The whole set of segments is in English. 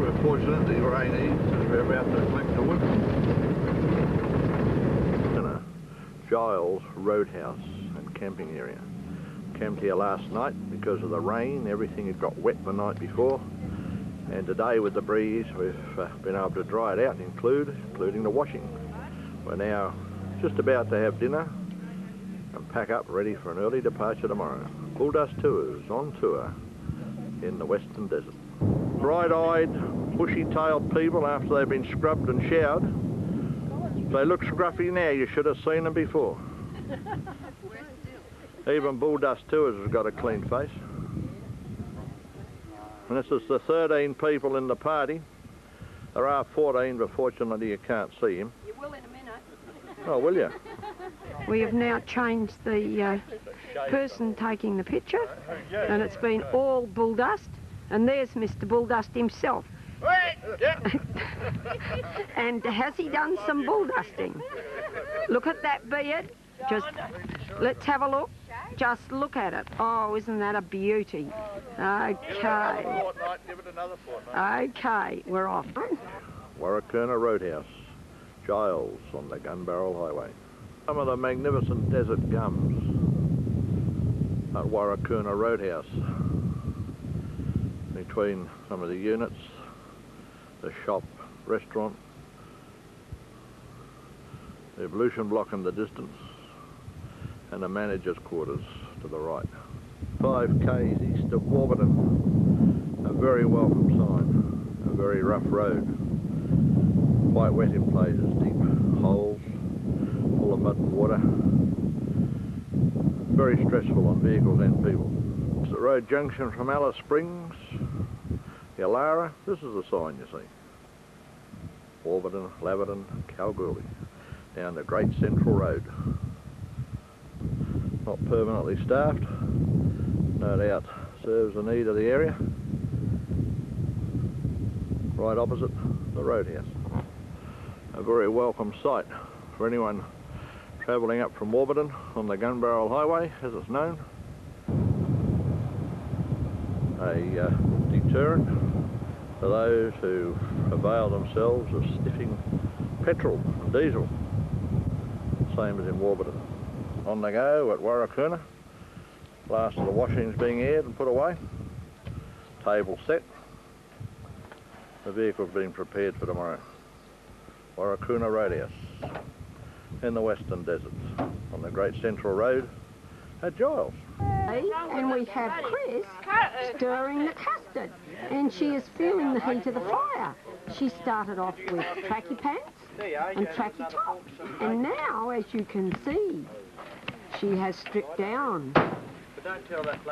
We're fortunate the rain eased as we're about to collect the wood. In a Giles Roadhouse and camping area. Camped here last night because of the rain. Everything had got wet the night before. And today with the breeze we've been able to dry it out, including the washing. We're now just about to have dinner and pack up ready for an early departure tomorrow. Bulldust Tours on tour in the Western Desert. Bright-eyed, bushy-tailed people after they've been scrubbed and showered. If they look scruffy now, you should have seen them before. Even Bulldust Tours has got a clean face. And this is the 13 people in the party. There are 14, but fortunately you can't see him. You will in a minute. Oh, will you? We have now changed the person taking the picture, and it's been all Bulldust, and there's Mr. Bulldust himself. And has he done some bulldusting? Look at that beard. Just let's have a look. Just look at it. Oh, isn't that a beauty? Okay. Okay, we're off. Warrakurna Roadhouse, Giles on the Gun Barrel Highway. Some of the magnificent desert gums at Warrakurna Roadhouse. Between some of the units, the shop, restaurant, the ablution block in the distance, and the manager's quarters to the right. 5 k's east of Warburton, a very welcome sign, a very rough road, quite wet in places, deep holes, full of mud and water, very stressful on vehicles and people. It's the road junction from Alice Springs, Yalara. This is the sign you see. Warburton, Laverton, Kalgoorlie, down the Great Central Road. Not permanently staffed, no doubt serves the need of the area. Right opposite the roadhouse. A very welcome sight for anyone travelling up from Warburton on the Gun Barrel Highway, as it's known. A deterrent for those who avail themselves of sniffing petrol and diesel, same as in Warburton. On the go at Warrakurna, last of the washing's being aired and put away, table set, the vehicle's been prepared for tomorrow. Warrakurna Roadhouse in the Western Desert on the Great Central Road at Giles. And we have Chris stirring the custard, and she is feeling the heat of the fire. She started off with tracky pants and tracky tops, and now, as you can see, she has stripped down.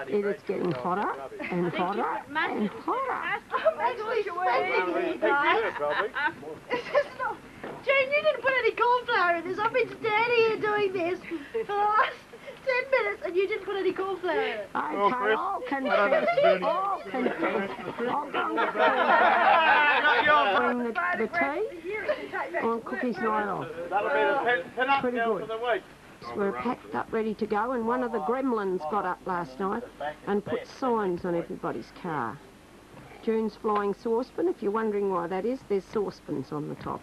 It is getting hotter and hotter and hotter. I'm actually sweating, guys. Jane, you didn't put any corn flour in this. I've been standing here doing this for the last 10 minutes and you didn't put any corn flour in it. Okay, all confess. All confess. I'll go and bring the tea on Cookie's night off. That'll be the pin-up Pretty deal good. for the week. We're packed up ready to go, and one of the gremlins got up last night and put signs on everybody's car. June's flying saucepan. If you're wondering why that is, there's saucepans on the top.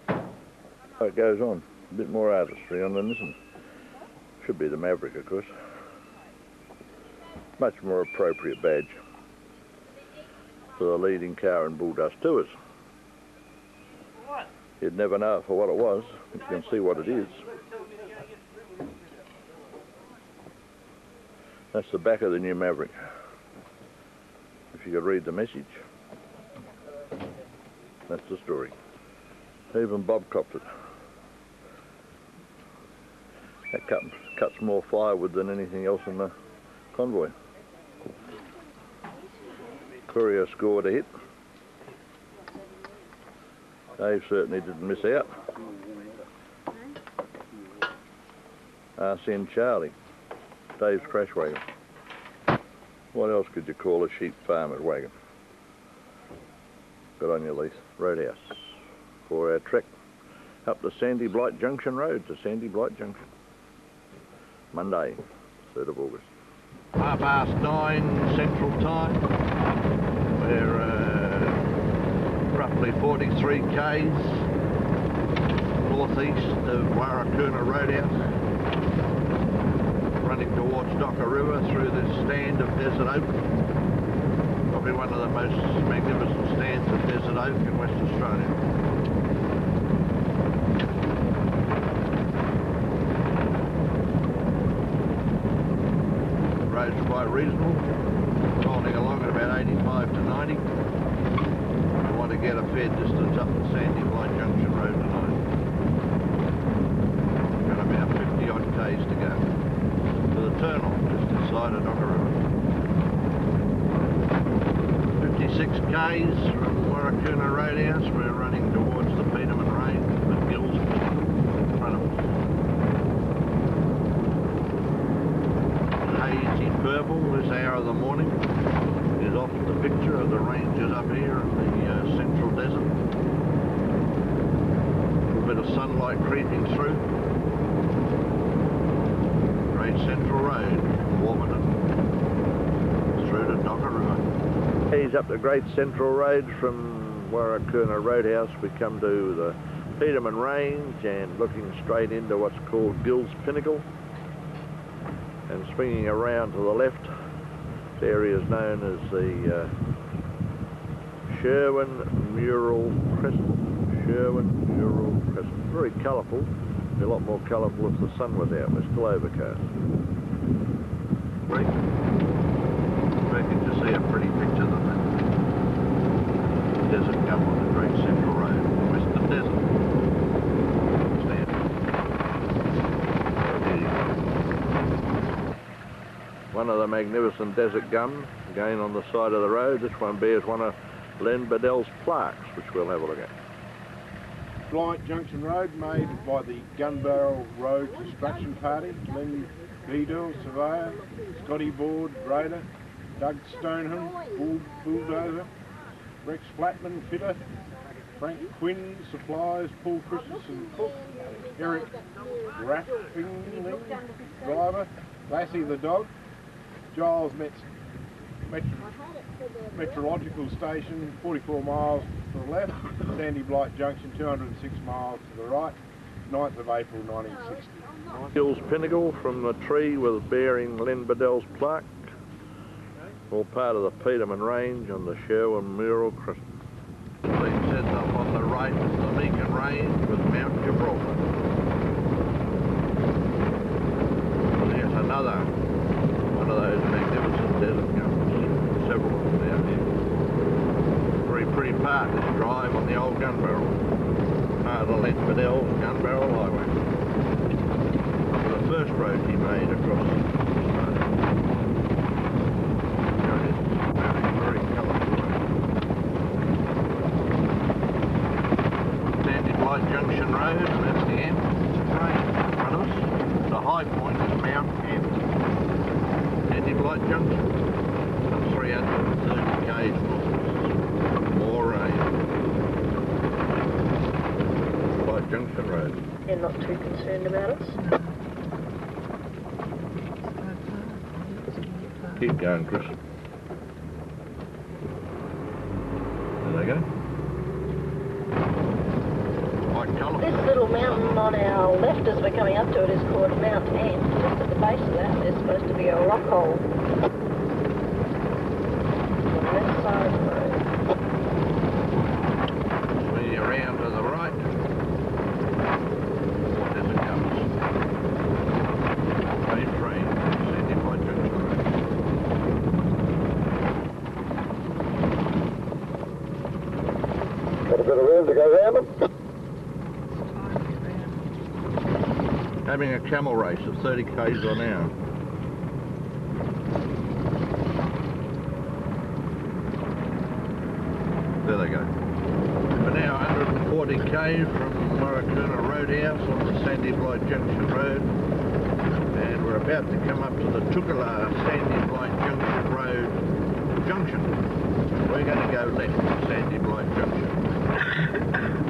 So it goes on. A bit more artistry on than this one. Should be the Maverick, of course. Much more appropriate badge for the leading car in Bulldust Tours. You'd never know for what it was, but you can see what it is. That's the back of the new Maverick. If you could read the message, that's the story. Even Bob copped it. That cuts more firewood than anything else in the convoy. Courier scored a hit. Dave certainly didn't miss out. RCN Charlie, Dave's crash wagon. What else could you call a sheep farmer's wagon? Good on you, Leith. Roadhouse for our trek up the Sandy Blight Junction Road to Sandy Blight Junction. Monday, 3rd of August. 9:30 Central Time. We're roughly 43 k's northeast of Warrakuna Roadhouse, running towards Docker River through this stand of desert oak. Probably one of the most magnificent stands of desert oak in West Australia. The road's quite reasonable, rolling along at about 85 to 90. We want to get a fair distance up the sandy Blight Junction Road tonight. We've got about 50 odd k's to go to the turn-off just inside of Docker River. 56 k's from Warrakuna Roadhouse. We're running towards the Peterman Range with Gills in front of us. Hazy purple this hour of the morning is off the picture of the ranges up here in the central desert. A little bit of sunlight creeping through. Great Central Road from Warburton through to Docker River. He's up the Great Central Road from Warrakuna Roadhouse. We come to the Peterman Range and looking straight into what's called Gill's Pinnacle, and swinging around to the left, this area is known as the Sherwin Mural Crescent. Sherwin Mural Crescent. Very colourful. Be a lot more colourful if the sun was out. We're still overcast. Great. Expecting to see a pretty picture than that. Desert gum on the Great Central Road, Western Desert. Stand. There you go. One of the magnificent desert gums, again on the side of the road. This one bears one of Len Bedell's plaques, which we'll have a look at. Blight Junction Road, made by the Gun Barrel Road Construction Party. Len Bedell, surveyor, Scotty Board, grader, Doug Stoneham, bulldozer, Rex Flatman, fitter, Frank Quinn, supplies, Paul Christensen, cook, Eric Raffingling, driver, Lassie the dog, Giles Meteorological Station, 44 miles to the left, Sandy Blight Junction, 206 miles to the right, 9th of April 1960. Gill's Pinnacle from the tree with bearing Len Bedell's plaque, all part of the Peterman Range on the Sherwin Mural Crescent. Being said up on the right is the Meakin Range with Mount Gibraltar. There's another one of those magnificent desert gums. Several of them down here. Very pretty part, this drive on the old gun barrel. Part of the Len Bedell Gun Barrel Highway. The first road he made across Australia. Very colourful road. Sandy Blight Junction Road, and that's the end. Range in front of us. The high point is Mount Hampton. Sandy Blight Junction. 330 k's north. More rain. Blight Junction Road. They're not too concerned about us. Keep going, Chris. There they go. Quite colourful. This little mountain on our left as we're coming up to it is called Mount Ant. Just at the base of that there's supposed to be a rock hole. Swing around to the right. What as it comes. Same train, Sandy Blight Junction Road. Got a bit of room to go round them. Having a camel race of 30 k's an hour. There they go. We're now 140 k from Warrakuna Roadhouse on the Sandy Blight Junction Road, and we're about to come up to the Tukala Sandy Blight Junction Road junction. We're going to go left to Sandy Blight Junction.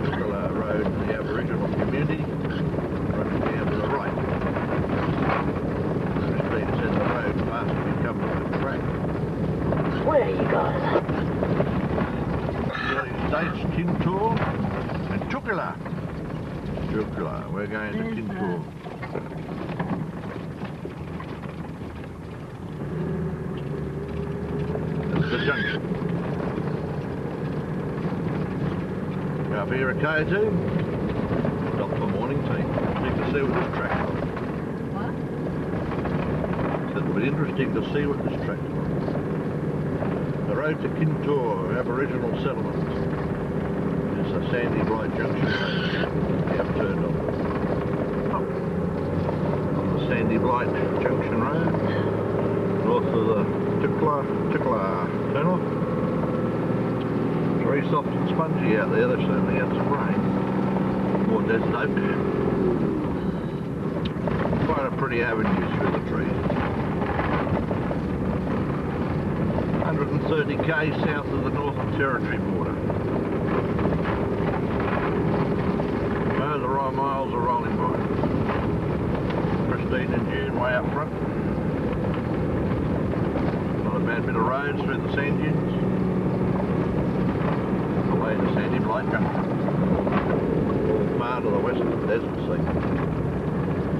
Tukala Road, the Aboriginal community, running down to the right. As being said, the road faster becomes Jugular. We're going to Kintor. This is the junction. Go up here a K or two. Stop for morning tea. You can see what this track's on. What? It'll be interesting to see what this track's on. The road to Kintor, Aboriginal settlement. It's a sandy Blight Junction road. We have turned off. On the sandy Blight Junction road, north of the Tickler turn off. It's very soft and spongy out there. They've certainly had some rain. More desert oak. Quite a pretty avenue through the trees. 130 k's south of the Northern Territory border. The right miles are rolling by. Christine and June way up front. Not a bad bit of road through the sand dunes. Away to sandy Blight Junction. All part of the western desert sea.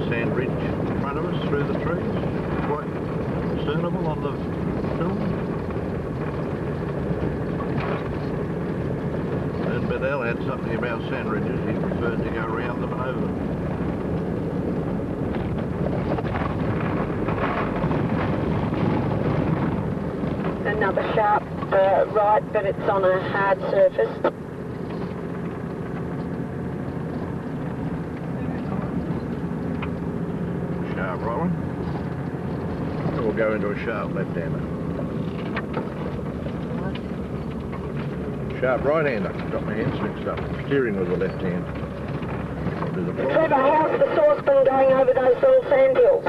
Sand ridge in front of us through the trees. Quite discernible on the film. But Al had something about sand ridges. He preferred to go around them and over them. Another sharp right, but it's on a hard surface. Sharp right one. And we'll go into a sharp left-hander. Sharp right-hander. Got my hands mixed up. Steering with the left hand. Trevor, how's the saucepan going over those little sand hills?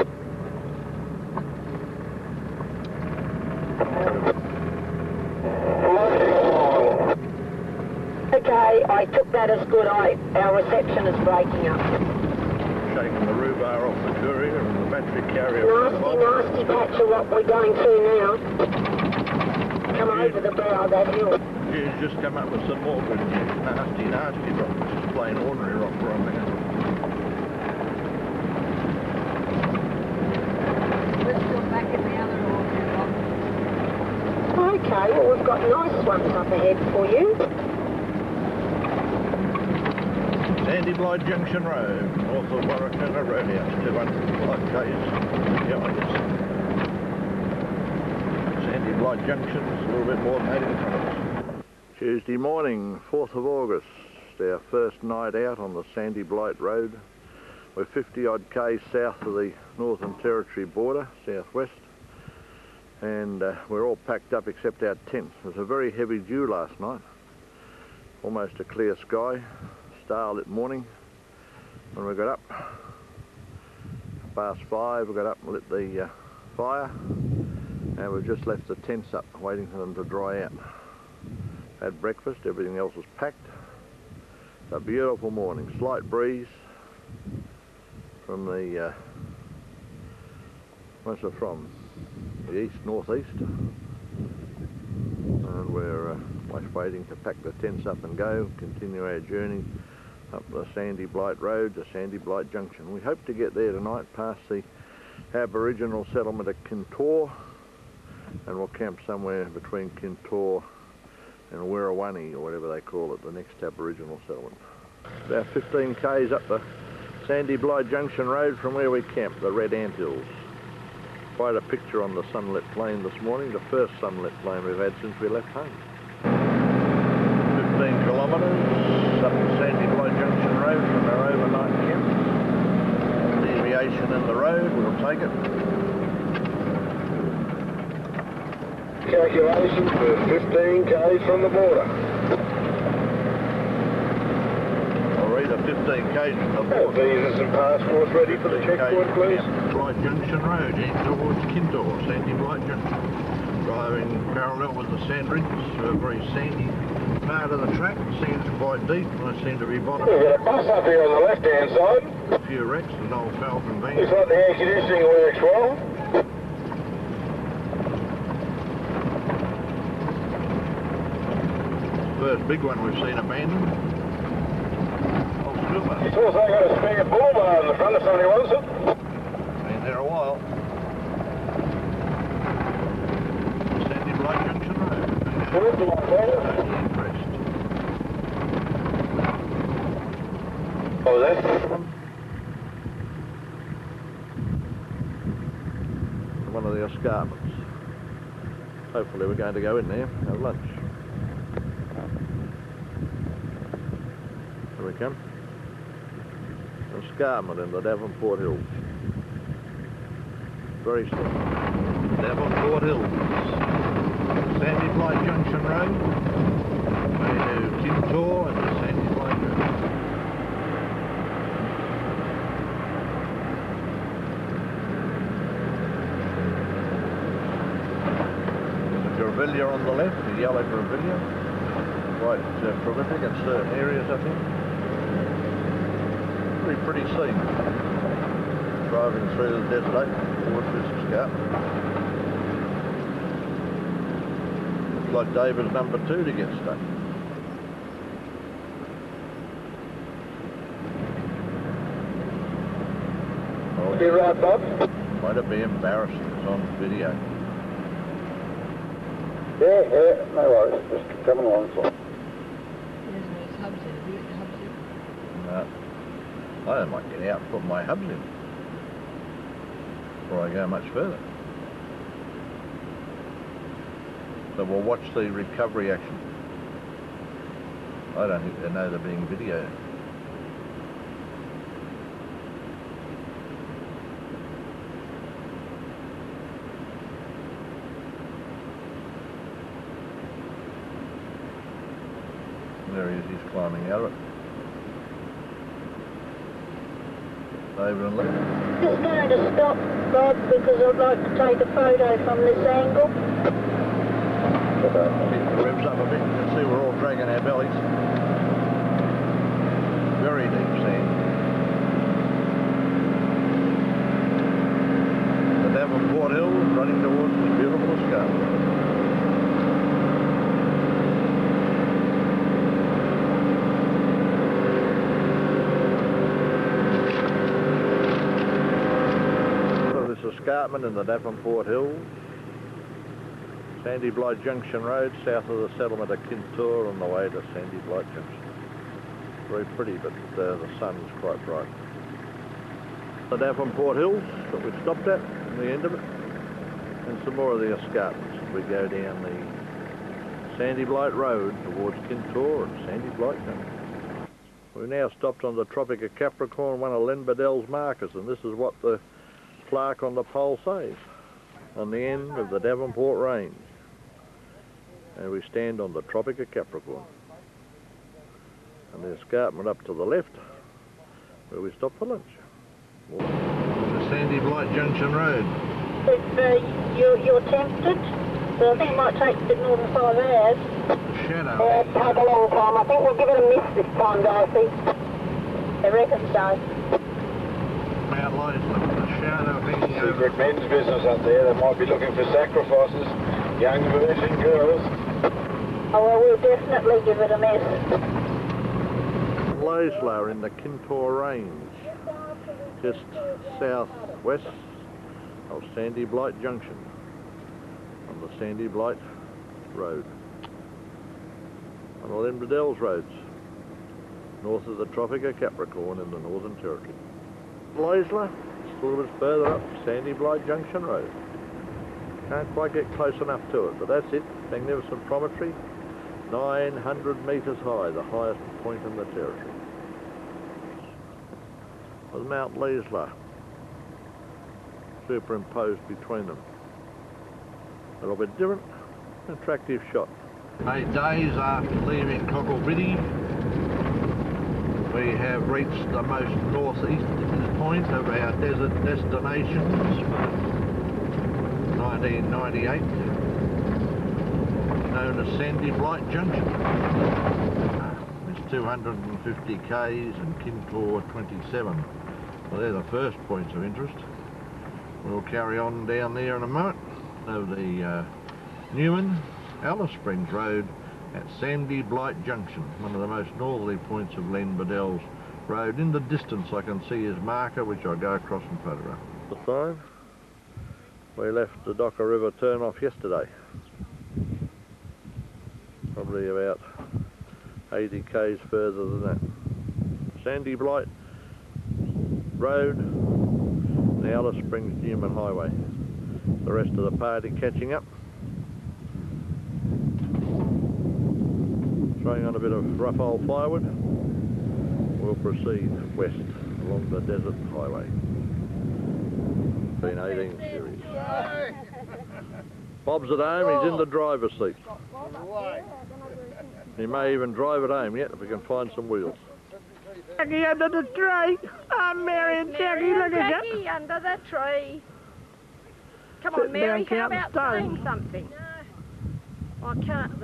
Okay, I took that as good. Our reception is breaking up. Shaking the rhubarb off the courier and the battery carrier. Nasty patch of rock we're going through now. Come over the brow of that hill. She's just come up with some more good news. Nasty rock. Just plain ordinary rock we're on now. We're still back in the other ordinary rock. Okay, well we've got nice ones up ahead for you. Sandy Blight Junction Road, north of Warrakana Roadhouse, 205 k's behind us. Sandy Blight Junction is a little bit more than 8 in front of us. Tuesday morning, 4th of August, our first night out on the Sandy Blight Road. We're 50 odd k's south of the Northern Territory border, southwest, and we're all packed up except our tents. It was a very heavy dew last night, almost a clear sky, starlit morning. When we got up, past 5, we got up and lit the fire, and we've just left the tents up waiting for them to dry out. Had breakfast, everything else was packed. It's a beautiful morning, slight breeze from the, where's it from? The east-northeast. And we're just waiting to pack the tents up and go, continue our journey up the Sandy Blight Road to Sandy Blight Junction. We hope to get there tonight past the Aboriginal settlement of Kintor, and we'll camp somewhere between Kintor and Wirrawani, or whatever they call it, the next Aboriginal settlement. About 15 k's up the Sandy Blight Junction Road from where we camped, the Red Ant Hills. Quite a picture on the sunlit plain this morning, the first sunlit plain we've had since we left home. 15 kilometres up the Sandy Blight Junction Road from our overnight camp. Deviation in the road, we'll take it. Calculations for 15 k's from the border. I'll read a 15 k's from the border. Visas and passports ready for the checkpoint, please. Blight Junction Road, heading towards Kintor, Sandy Blight Junction. Driving parallel with the sand ridges through a very sandy part of the track. It seems quite deep, and I seem to be bottom. We've got a bus up here on the left-hand side. A few wrecks, an old Falcon van. Looks like the air conditioning works well. First big one we've seen abandoned. Silver. It's also got a spare bull bar in the front if somebody wants it. Been there a while. Sandy Blight Junction Road. Towards the one there. Crest. Oh, that's one of the escarpments. Hopefully we're going to go in there and have lunch. Here we come. Escarpment in the Devonport Hills. Very steep. Devonport Hills. Sandy Blight Junction Road. Way to Kintor and the Sandy Blight Road. Grevillea on the left, the yellow grevillea, quite prolific in certain areas I think. Pretty scene, driving through the desert towards this escarpment. Looks like David's number 2 to get stuck. Oh, be right, Bob. might it be embarrassing, it's on video. Yeah, no worries. Just coming along. There's no hubs in. Have you got the hubs in? No. I might get out and put my hubs in before I go much further. So we'll watch the recovery action. I don't think they know they're being videoed. There he is, he's climbing out of it. Over and left. Just going to stop, Bob, because I'd like to take a photo from this angle. Pick the ribs up a bit, you can see we're all dragging our bellies. Very deep sand. The Devonport Hills running towards the beautiful escarpment. Escarpment in the Devonport Hills, Sandy Blight Junction Road, south of the settlement of Kintor on the way to Sandy Blight Junction. Very pretty, but the sun's quite bright. The Devonport Hills that we stopped at the end of it, and some more of the escarpments as we go down the Sandy Blight Road towards Kintor and Sandy Blight Junction. We've now stopped on the Tropic of Capricorn, one of Len Bedell's markers, and this is what the plaque on the pole says, on the end of the Devonport Range. And we stand on the Tropic of Capricorn. And the escarpment up to the left, where we stop for lunch. The Sandy Blight Junction Road. If you're tempted, so I think it might take a bit more than 5 hours. The shadow. Yeah, it'll take a long time. I think we'll give it a miss this time, Dorothy. I reckon so. Mount Leisler, the shadow hanging over. Secret men's business up there. They might be looking for sacrifices. Young virgin girls. Oh, well, we'll definitely give it a miss. Leisler in the Kintor Range, just southwest of Sandy Blight Junction, on the Sandy Blight Road. On the Len Bedell's roads, north of the Tropic of Capricorn in the Northern Territory. Leisler, just a little bit further up, Sandy Blight Junction Road. Can't quite get close enough to it, but that's it. Magnificent promontory, 900 metres high, the highest point in the territory. With Mount Leisler superimposed between them. A little bit different, attractive shot. 8 days after leaving Cocklebiddy, we have reached the most northeastern point of our desert destinations for 1998, known as Sandy Blight Junction. It's 250 k's and Kintor 27. So they're the first points of interest. We'll carry on down there in a moment over the Newman, Alice Springs Road at Sandy Blight Junction, one of the most northerly points of Len Bedell's road. In the distance I can see his marker, which I'll go across and photograph. The sign. We left the Docker River turn off yesterday. Probably about 80 k's further than that. Sandy Blight Road, the Alice Springs Newman Highway. The rest of the party catching up. Throwing on a bit of rough old firewood. We'll proceed west along the desert highway. Been 18 series. Bob's at home, he's in the driver's seat. He may even drive it home yet if we can find some wheels. Jackie under the tree. I'm Mary and Jackie, look at that. Jackie under the tree. Come on, Mary, how about saying something? I can't,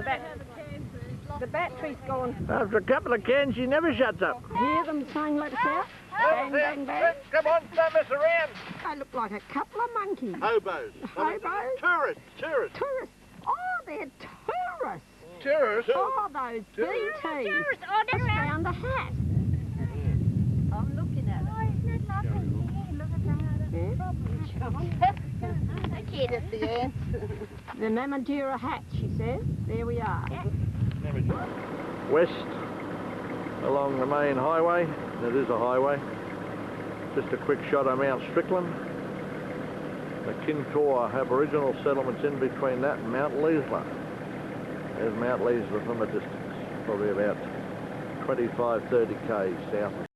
the battery's gone. After a couple of cans, she never shuts up. Hear them saying let us out? Bang, bang, bang. Come on, don't mess around. They look like a couple of monkeys. Hobos. Hobos? Tourists. Tourists. Oh, they're tourists. Tourists? Oh, those BTs. Tourists. Oh, Just found a hat. I'm looking at it. Oh, isn't it lovely? Look at that. I can't at the end. The Mamadura hat, she says. There we are. West along the main highway. It is a highway. Just a quick shot of Mount Strickland. The Kintor Aboriginal settlements in between that and Mount Leisler. There's Mount Leisler from a distance, probably about 25-30 k's south of